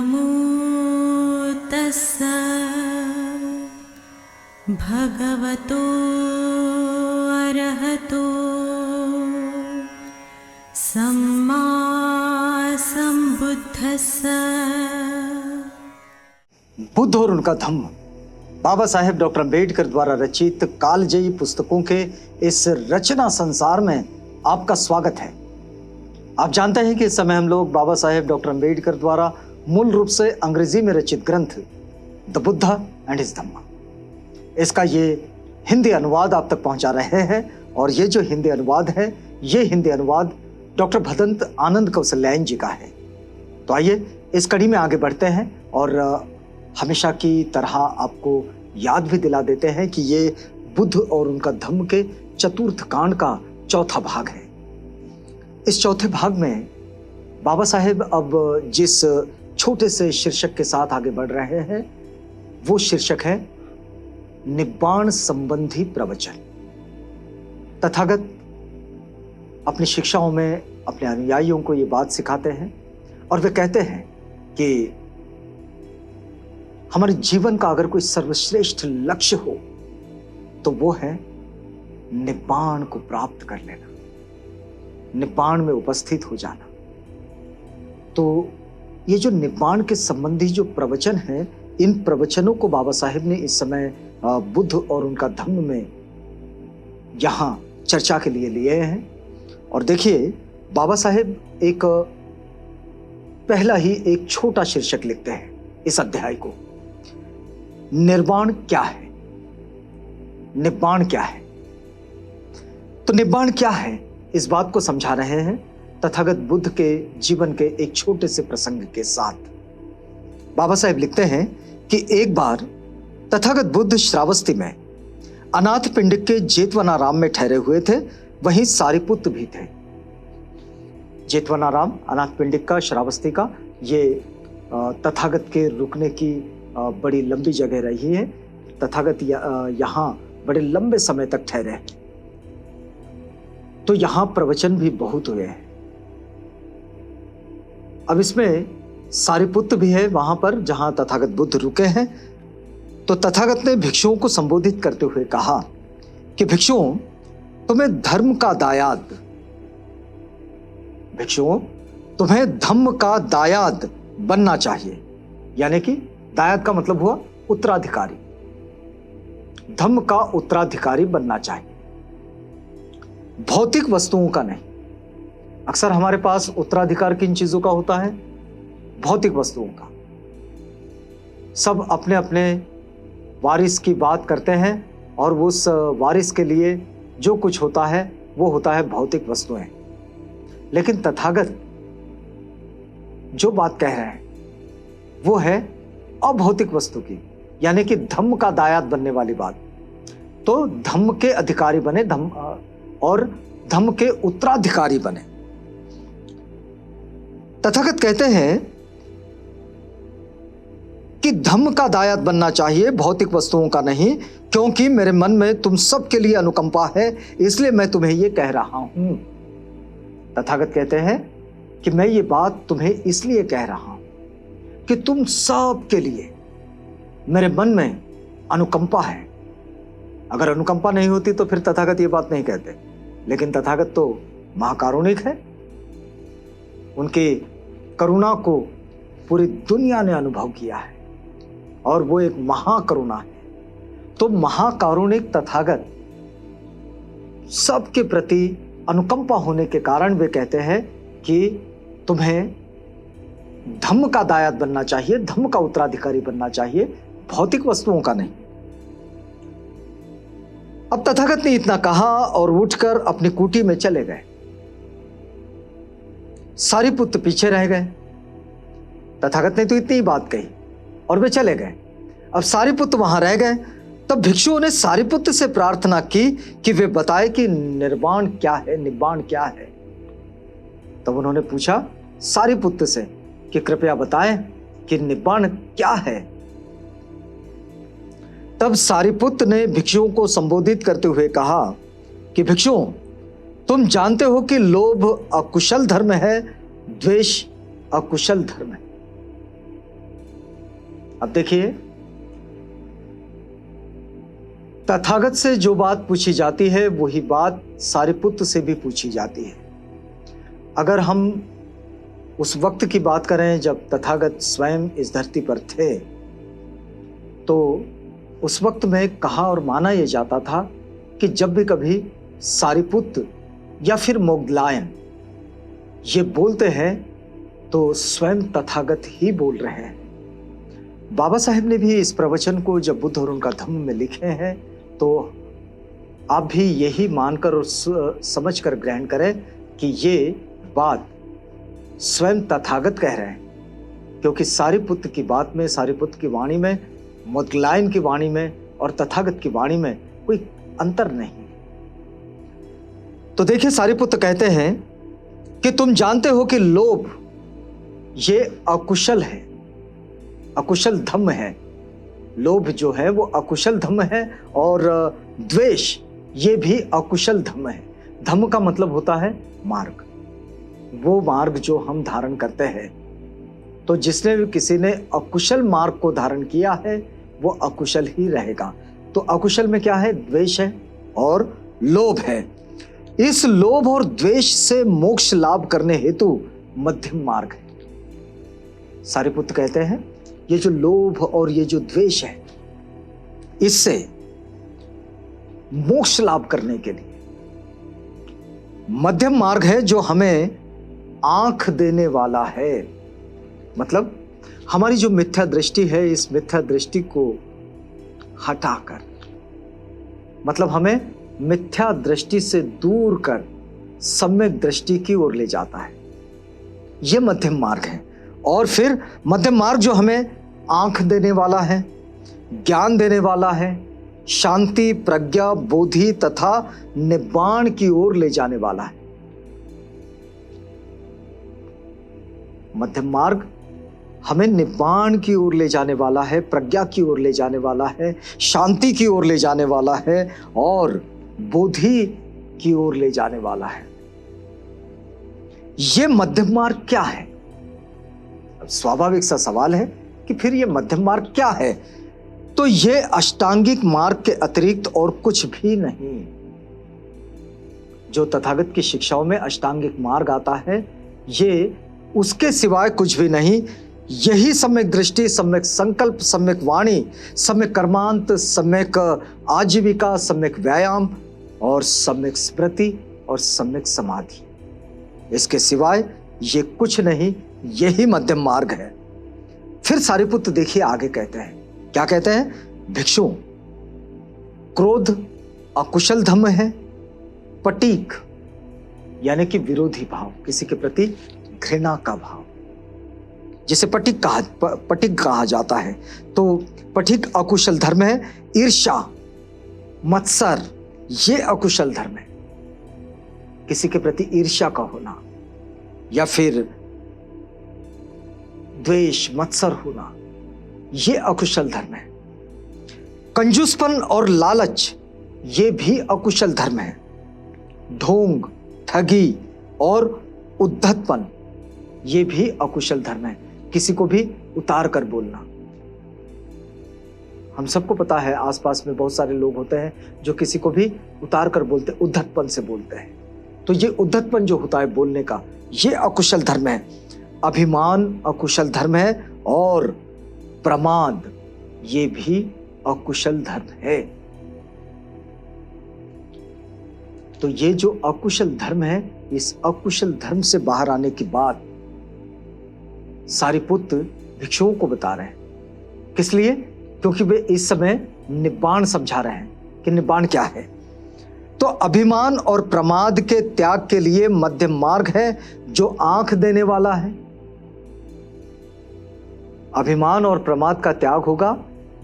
नमो तस्स भगवतो अरहतो सम्मा सम्बुद्धस्स। बुद्ध और उनका धम्म बाबा साहेब डॉक्टर अम्बेडकर द्वारा रचित कालजयी पुस्तकों के इस रचना संसार में आपका स्वागत है। आप जानते हैं कि इस समय हम लोग बाबा साहेब डॉक्टर अम्बेडकर द्वारा मूल रूप से अंग्रेजी में रचित ग्रंथ द बुद्धा एंड हिज धम्मा, इसका ये हिंदी अनुवाद आप तक पहुंचा रहे हैं। और ये जो हिंदी अनुवाद है, ये हिंदी अनुवाद डॉक्टर भदंत आनंद कौशल्यायन जी का है। तो आइए इस कड़ी में आगे बढ़ते हैं और हमेशा की तरह आपको याद भी दिला देते हैं कि ये बुद्ध और उनका धम्म के चतुर्थ कांड का चौथा भाग है। इस चौथे भाग में बाबा साहेब अब जिस छोटे से शीर्षक के साथ आगे बढ़ रहे हैं वो शीर्षक है निब्बाण संबंधी प्रवचन। तथागत अपनी शिक्षाओं में अपने अनुयायियों को ये बात सिखाते हैं और वे कहते हैं कि हमारे जीवन का अगर कोई सर्वश्रेष्ठ लक्ष्य हो तो वो है निब्बाण को प्राप्त कर लेना, निब्बाण में उपस्थित हो जाना। तो ये जो निब्बाण के संबंधी जो प्रवचन है, इन प्रवचनों को बाबा साहेब ने इस समय बुद्ध और उनका धम्म में यहाँ चर्चा के लिए लिए हैं। और देखिए बाबा साहेब एक पहला ही एक छोटा शीर्षक लिखते हैं इस अध्याय को, निर्वाण क्या है। निब्बाण क्या है? तो निब्बाण क्या है इस बात को समझा रहे हैं तथागत बुद्ध के जीवन के एक छोटे से प्रसंग के साथ। बाबा साहेब लिखते हैं कि एक बार तथागत बुद्ध श्रावस्ती में अनाथ पिंडिक के जेतवनाराम में ठहरे हुए थे। वहीं सारिपुत्र भी थे। जेतवनाराम अनाथ पिंडिक का, श्रावस्ती का, ये तथागत के रुकने की बड़ी लंबी जगह रही है। तथागत यहाँ बड़े लंबे समय तक ठहरे, तो यहाँ प्रवचन भी बहुत हुए हैं। अब इसमें सारिपुत्र भी है वहां पर जहां तथागत बुद्ध रुके हैं। तो तथागत ने भिक्षुओं को संबोधित करते हुए कहा कि भिक्षुओं, तुम्हें धर्म का दायाद, भिक्षुओं तुम्हें धम्म का दायाद बनना चाहिए। यानी कि दायाद का मतलब हुआ उत्तराधिकारी, धम्म का उत्तराधिकारी बनना चाहिए, भौतिक वस्तुओं का नहीं। अक्सर हमारे पास उत्तराधिकार किन चीजों का होता है? भौतिक वस्तुओं का। सब अपने अपने वारिस की बात करते हैं और उस वारिस के लिए जो कुछ होता है वो होता है भौतिक वस्तुएं। लेकिन तथागत जो बात कह रहे हैं वो है अभौतिक वस्तु की, यानी कि धम्म का दायाद बनने वाली बात। तो धम्म के अधिकारी बने, धम्म और धम्म के उत्तराधिकारी बने। तथागत कहते हैं कि धम्म का दायाद बनना चाहिए, भौतिक वस्तुओं का नहीं, क्योंकि मेरे मन में तुम सबके लिए अनुकंपा है, इसलिए मैं तुम्हें यह कह रहा हूं। तथागत कहते हैं कि मैं ये बात तुम्हें इसलिए कह रहा हूं कि तुम सब के लिए मेरे मन में अनुकंपा है। अगर अनुकंपा नहीं होती तो फिर तथागत ये बात नहीं कहते। लेकिन तथागत तो महाकारुणिक है, उनकी करुणा को पूरी दुनिया ने अनुभव किया है और वो एक महाकरुणा है। तो महाकारुणिक तथागत सबके प्रति अनुकंपा होने के कारण वे कहते हैं कि तुम्हें धम्म का दायाद बनना चाहिए, धम्म का उत्तराधिकारी बनना चाहिए, भौतिक वस्तुओं का नहीं। अब तथागत ने इतना कहा और उठकर अपनी कुटी में चले गए। सारिपुत्र पीछे रह गए। तथागत ने तो इतनी ही बात कही और वे चले गए। अब सारिपुत्र वहां रह गए। तब भिक्षुओं ने सारिपुत्र से प्रार्थना की कि वे बताए कि निर्वाण क्या है, निब्बाण क्या है। तब उन्होंने पूछा सारिपुत्र से कि कृपया बताएं कि निब्बाण क्या है। तब सारिपुत्र ने भिक्षुओं को संबोधित करते हुए कहा कि भिक्षुओं, तुम जानते हो कि लोभ अकुशल धर्म है, द्वेष अकुशल धर्म है। अब देखिए, तथागत से जो बात पूछी जाती है वही बात सारिपुत्र से भी पूछी जाती है। अगर हम उस वक्त की बात करें जब तथागत स्वयं इस धरती पर थे, तो उस वक्त में कहा और माना यह जाता था कि जब भी कभी सारिपुत्र या फिर मोगलायन ये बोलते हैं तो स्वयं तथागत ही बोल रहे हैं। बाबा साहेब ने भी इस प्रवचन को जब बुद्ध और उनका धम्म में लिखे हैं तो आप भी यही मानकर और समझकर ग्रहण करें कि ये बात स्वयं तथागत कह रहे हैं, क्योंकि सारिपुत्र की बात में, सारिपुत्र की वाणी में, मोगलायन की वाणी में और तथागत की वाणी में कोई अंतर नहीं। तो देखिए, सारिपुत्र कहते हैं कि तुम जानते हो कि लोभ ये अकुशल है, अकुशल धम्म है। लोभ जो है वो अकुशल धम्म है और द्वेष ये भी अकुशल धम्म है। धम्म का मतलब होता है मार्ग, वो मार्ग जो हम धारण करते हैं। तो जिसने भी किसी ने अकुशल मार्ग को धारण किया है वो अकुशल ही रहेगा। तो अकुशल में क्या है? द्वेष है और लोभ है। इस लोभ और द्वेष से मोक्ष लाभ करने हेतु मध्यम मार्ग है। सारिपुत्र कहते हैं ये जो लोभ और ये जो द्वेष है, इससे मोक्ष लाभ करने के लिए मध्यम मार्ग है जो हमें आंख देने वाला है। मतलब हमारी जो मिथ्या दृष्टि है, इस मिथ्या दृष्टि को हटाकर, मतलब हमें मिथ्या दृष्टि से दूर कर सम्यक दृष्टि की ओर ले जाता है। यह मध्यम मार्ग है। और फिर मध्यम मार्ग जो हमें आंख देने वाला है, ज्ञान देने वाला है, शांति, प्रज्ञा, बोधि तथा निब्बाण की ओर ले जाने वाला है। मध्यम मार्ग हमें निब्बाण की ओर ले जाने वाला है, प्रज्ञा की ओर ले जाने वाला है, शांति की ओर ले जाने वाला है और बोधि की ओर ले जाने वाला है। यह मध्यम मार्ग क्या है? अब स्वाभाविक सा सवाल है कि फिर यह मध्यम मार्ग क्या है? तो यह अष्टांगिक मार्ग के अतिरिक्त और कुछ भी नहीं। जो तथागत की शिक्षाओं में अष्टांगिक मार्ग आता है, ये उसके सिवाय कुछ भी नहीं। यही सम्यक दृष्टि, सम्यक संकल्प, सम्यक वाणी, सम्यक कर्मांत, सम्यक आजीविका, सम्यक व्यायाम और सम्यक स्मृति और सम्यक समाधि। इसके सिवाय ये कुछ नहीं, यही मध्यम मार्ग है। फिर सारिपुत्र देखिए आगे कहते हैं, क्या कहते हैं? भिक्षु, क्रोध अकुशल धम्म है। पटीक यानी कि विरोधी भाव, किसी के प्रति घृणा का भाव, जिसे पटीक कहा जाता है। तो पटीक अकुशल धर्म है। ईर्ष्या, मत्सर, ये अकुशल धर्म है। किसी के प्रति ईर्ष्या का होना या फिर द्वेष, मत्सर होना, ये अकुशल धर्म है। कंजूसपन और लालच, ये भी अकुशल धर्म है। ढोंग, ठगी और उद्धतपन, ये भी अकुशल धर्म है। किसी को भी उतार कर बोलना। हम सबको पता है आसपास में बहुत सारे लोग होते हैं जो किसी को भी उतार कर बोलते, उद्धतपन से बोलते हैं। तो ये उद्धतपन जो होता है बोलने का, ये अकुशल धर्म है। अभिमान अकुशल धर्म है और प्रमाद, ये भी अकुशल धर्म है। तो ये जो अकुशल धर्म है, इस अकुशल धर्म से बाहर आने की बात सारिपुत्र भिक्षुओं को बता रहे हैं। किस लिए? क्योंकि वे इस समय निब्बाण समझा रहे हैं कि निब्बाण क्या है। तो अभिमान और प्रमाद के त्याग के लिए मध्य मार्ग है जो आंख देने वाला है। अभिमान और प्रमाद का त्याग होगा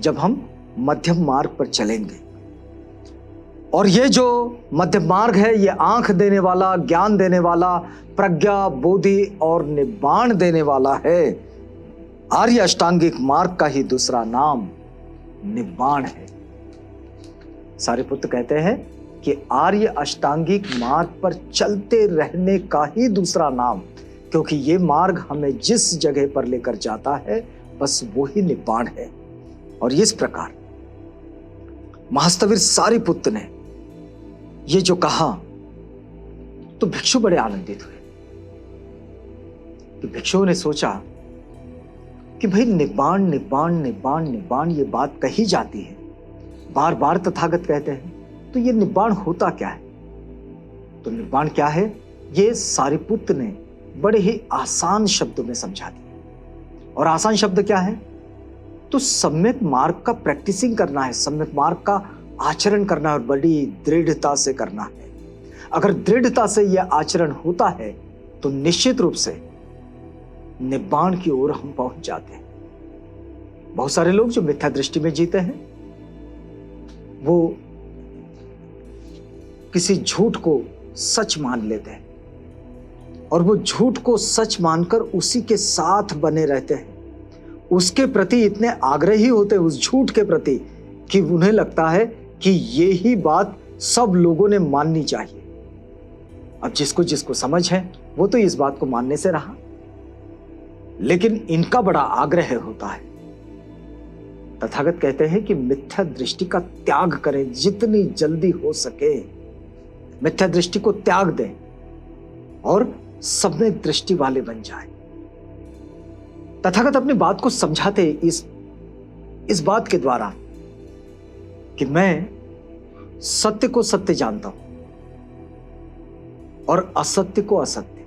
जब हम मध्यम मार्ग पर चलेंगे। और ये जो मध्य मार्ग है, ये आंख देने वाला, ज्ञान देने वाला, प्रज्ञा, बोधि और निब्बाण देने वाला है। आर्य अष्टांगिक मार्ग का ही दूसरा नाम निब्बाण है। सारिपुत्र कहते हैं कि आर्य अष्टांगिक मार्ग पर चलते रहने का ही दूसरा नाम, क्योंकि ये मार्ग हमें जिस जगह पर लेकर जाता है बस वो ही निब्बाण है। और इस प्रकार महास्तवीर सारिपुत्र ने ये जो कहा तो भिक्षु बड़े आनंदित हुए। कि भिक्षुओं ने सोचा कि भाई निब्बाण निब्बाण निब्बाण निब्बाण ये बात कही जाती है, बार बार तथागत कहते हैं, तो ये निब्बाण होता क्या है? तो निब्बाण क्या है ये सारिपुत्र ने बड़े ही आसान शब्दों में समझा दिया। और आसान शब्द क्या है? तो सम्यक मार्ग का प्रैक्टिसिंग करना है, सम्यक मार्ग का आचरण करना है और बड़ी दृढ़ता से करना है। अगर दृढ़ता से यह आचरण होता है तो निश्चित रूप से निब्बाण की ओर हम पहुंच जाते हैं। बहुत सारे लोग जो मिथ्या दृष्टि में जीते हैं वो किसी झूठ को सच मान लेते हैं और वो झूठ को सच मानकर उसी के साथ बने रहते हैं। उसके प्रति इतने आग्रही होते हैं उस झूठ के प्रति कि उन्हें लगता है कि ये ही बात सब लोगों ने माननी चाहिए। अब जिसको जिसको समझ है वो तो इस बात को मानने से रहा, लेकिन इनका बड़ा आग्रह होता है। तथागत कहते हैं कि मिथ्या दृष्टि का त्याग करें, जितनी जल्दी हो सके मिथ्या दृष्टि को त्याग दें और सम्यक दृष्टि वाले बन जाएं। तथागत अपनी बात को समझाते इस बात के द्वारा कि मैं सत्य को सत्य जानता हूं और असत्य को असत्य।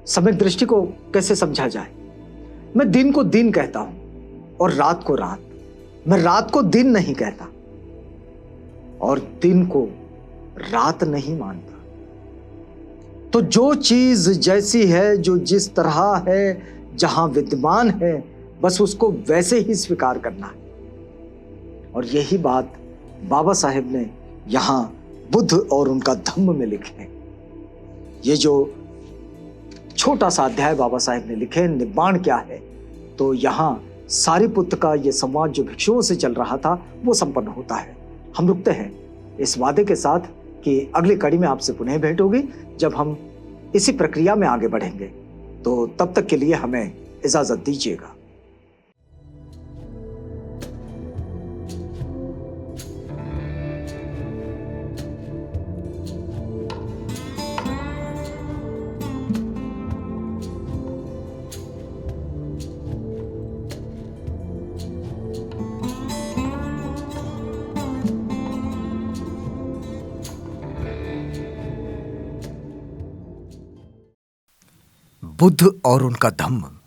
सम्यक दृष्टि को कैसे समझा जाए? मैं दिन को दिन कहता हूं और रात को रात। मैं रात को दिन नहीं कहता और दिन को रात नहीं मानता। तो जो चीज जैसी है, जो जिस तरह है, जहां विद्यमान है, बस उसको वैसे ही स्वीकार करना है। और यही बात बाबा साहेब ने यहां बुद्ध और उनका धम्म में लिखे। ये जो छोटा सा अध्याय बाबा साहेब ने लिखे, निब्बाण क्या है, तो यहां सारिपुत्र का ये संवाद जो भिक्षुओं से चल रहा था वो संपन्न होता है। हम रुकते हैं इस वादे के साथ कि अगली कड़ी में आपसे पुनः भेंट होगी जब हम इसी प्रक्रिया में आगे बढ़ेंगे। तो तब तक के लिए हमें इजाजत दीजिएगा। बुद्ध और उनका धम्म।